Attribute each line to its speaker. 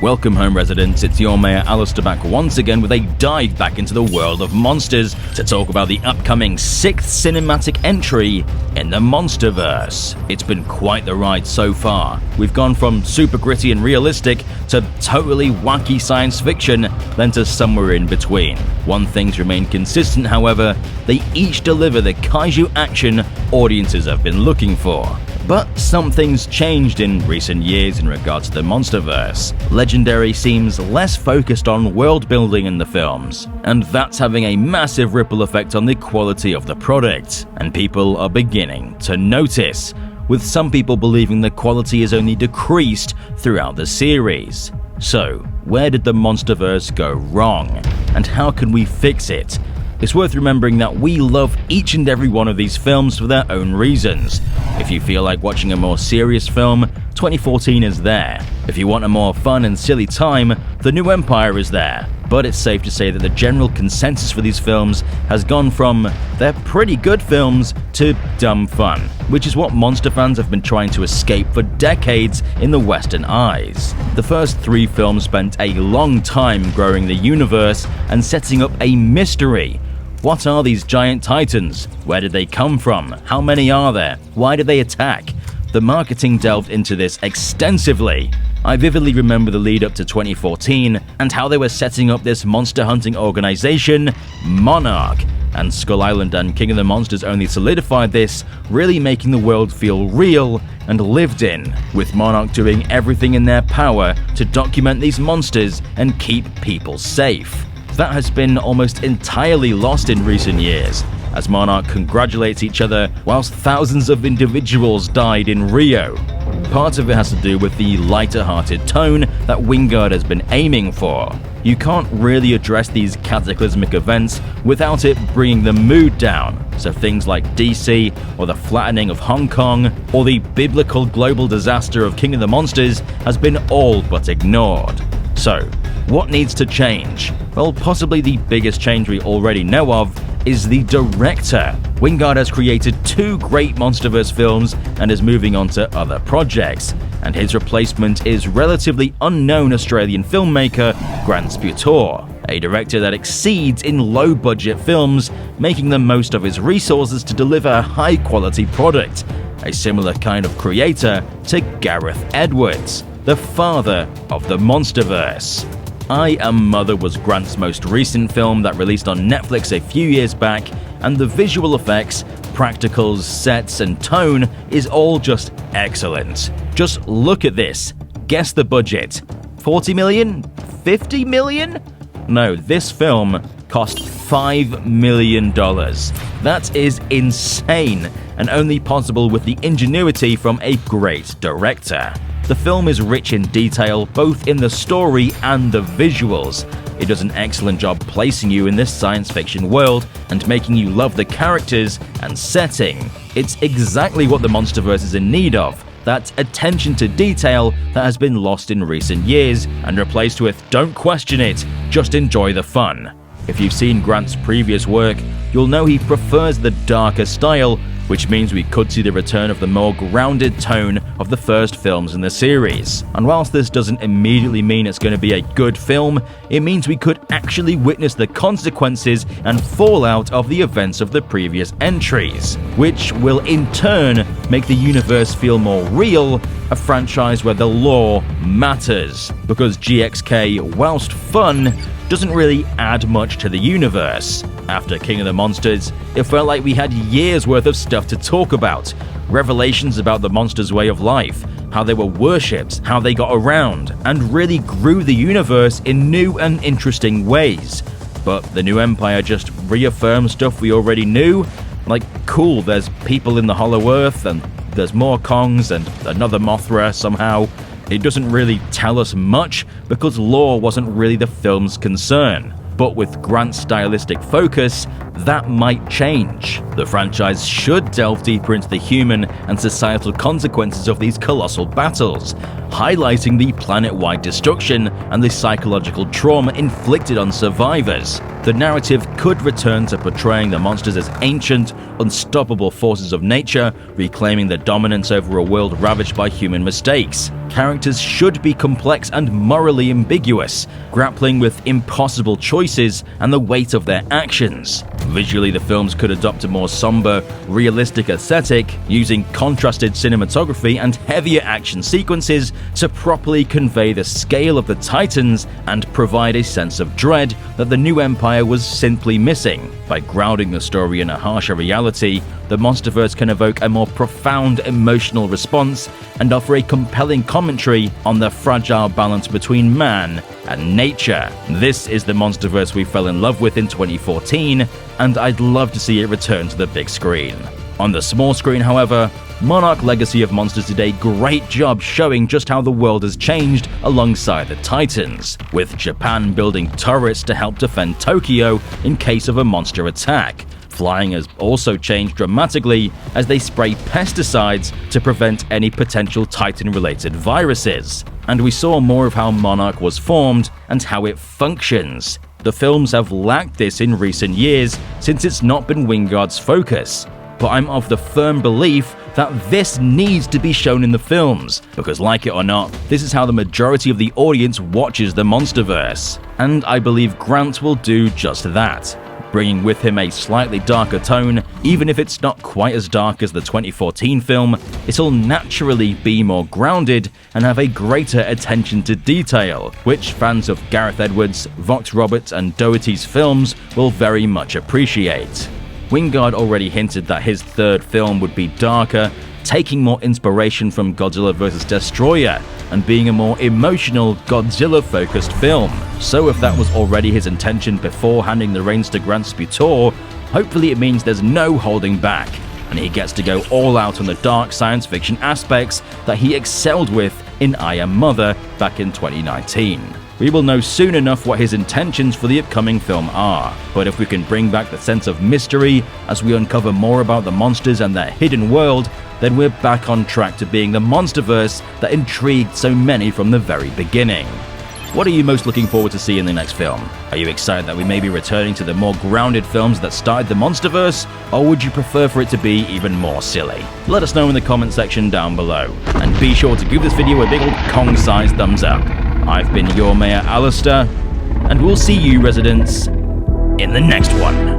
Speaker 1: Welcome home, residents. It's your Mayor Alistair back once again with a dive back into the world of monsters to talk about the upcoming 6th cinematic entry in the MonsterVerse. It's been quite the ride so far. We've gone from super gritty and realistic to totally wacky science fiction, then to somewhere in between. One thing's remained consistent, however: they each deliver the kaiju action audiences have been looking for. But something's changed in recent years in regards to the MonsterVerse. Legendary seems less focused on world building in the films, and that's having a massive ripple effect on the quality of the product, and people are beginning to notice, with some people believing the quality has only decreased throughout the series. So, where did the MonsterVerse go wrong, and how can we fix it? It's worth remembering that we love each and every one of these films for their own reasons. If you feel like watching a more serious film, 2014 is there. If you want a more fun and silly time, The New Empire is there. But it's safe to say that the general consensus for these films has gone from they're pretty good films to dumb fun, which is what monster fans have been trying to escape for decades in the Western eyes. The first 3 films spent a long time growing the universe and setting up a mystery. What are these giant titans? Where did they come from? How many are there? Why do they attack? The marketing delved into this extensively. I vividly remember the lead up to 2014 and how they were setting up this monster hunting organization, Monarch, and Skull Island and King of the Monsters only solidified this, really making the world feel real and lived in, with Monarch doing everything in their power to document these monsters and keep people safe. That has been almost entirely lost in recent years, as Monarch congratulates each other whilst thousands of individuals died in Rio. Part of it has to do with the lighter-hearted tone that Wingard has been aiming for. You can't really address these cataclysmic events without it bringing the mood down, so things like DC, or the flattening of Hong Kong, or the biblical global disaster of King of the Monsters has been all but ignored. So, what needs to change? Well, possibly the biggest change we already know of is the director. Wingard has created 2 great MonsterVerse films and is moving on to other projects, and his replacement is relatively unknown Australian filmmaker Grant Sputor, a director that exceeds in low-budget films, making the most of his resources to deliver a high-quality product, a similar kind of creator to Gareth Edwards, the father of the MonsterVerse. I Am Mother was Grant's most recent film that released on Netflix a few years back, and the visual effects, practicals, sets, and tone is all just excellent. Just look at this. Guess the budget. 40 million? 50 million? No, this film cost $5 million. That is insane, and only possible with the ingenuity from a great director. The film is rich in detail, both in the story and the visuals. It does an excellent job placing you in this science fiction world and making you love the characters and setting. It's exactly what the MonsterVerse is in need of, that attention to detail that has been lost in recent years and replaced with don't question it, just enjoy the fun. If you've seen Grant's previous work, you'll know he prefers the darker style, which means we could see the return of the more grounded tone of the first films in the series. And whilst this doesn't immediately mean it's going to be a good film, it means we could actually witness the consequences and fallout of the events of the previous entries, which will in turn make the universe feel more real, a franchise where the lore matters, because GXK, whilst fun, doesn't really add much to the universe. After King of the Monsters, it felt like we had years worth of stuff to talk about. Revelations about the monsters' way of life, how they were worshipped, how they got around, and really grew the universe in new and interesting ways. But the New Empire just reaffirmed stuff we already knew. Like, cool, there's people in the Hollow Earth, and there's more Kongs, and another Mothra somehow. It doesn't really tell us much because lore wasn't really the film's concern. But with Grant's stylistic focus, that might change. The franchise should delve deeper into the human and societal consequences of these colossal battles, highlighting the planet-wide destruction and the psychological trauma inflicted on survivors. The narrative could return to portraying the monsters as ancient, unstoppable forces of nature, reclaiming their dominance over a world ravaged by human mistakes. characters should be complex and morally ambiguous, grappling with impossible choices and the weight of their actions. Visually, the films could adopt a more somber, realistic aesthetic, using contrasted cinematography and heavier action sequences to properly convey the scale of the Titans and provide a sense of dread that the new empire was simply missing. By grounding the story in a harsher reality, the MonsterVerse can evoke a more profound emotional response and offer a compelling commentary on the fragile balance between man and nature. This is the MonsterVerse we fell in love with in 2014, and I'd love to see it return to the big screen. On the small screen, however, Monarch Legacy of Monsters did a great job showing just how the world has changed alongside the Titans, with Japan building turrets to help defend Tokyo in case of a monster attack. Flying has also changed dramatically as they spray pesticides to prevent any potential Titan-related viruses. And we saw more of how Monarch was formed and how it functions. The films have lacked this in recent years since it's not been Wingard's focus. But I'm of the firm belief that this needs to be shown in the films, because like it or not, this is how the majority of the audience watches the MonsterVerse. And I believe Grant will do just that, bringing with him a slightly darker tone. Even if it's not quite as dark as the 2014 film, it'll naturally be more grounded and have a greater attention to detail, which fans of Gareth Edwards, Vox Roberts and Doherty's films will very much appreciate. Wingard already hinted that his third film would be darker, taking more inspiration from Godzilla vs. Destroyer and being a more emotional, Godzilla-focused film. So if that was already his intention before handing the reins to Grant Sputor, hopefully it means there's no holding back, and he gets to go all out on the dark science fiction aspects that he excelled with in I Am Mother back in 2019. We will know soon enough what his intentions for the upcoming film are, but if we can bring back the sense of mystery as we uncover more about the monsters and their hidden world, then we're back on track to being the MonsterVerse that intrigued so many from the very beginning. What are you most looking forward to see in the next film? Are you excited that we may be returning to the more grounded films that started the MonsterVerse, or would you prefer for it to be even more silly? Let us know in the comment section down below, and be sure to give this video a big old Kong-sized thumbs up. I've been your Mayor Alistair, and we'll see you residents in the next one.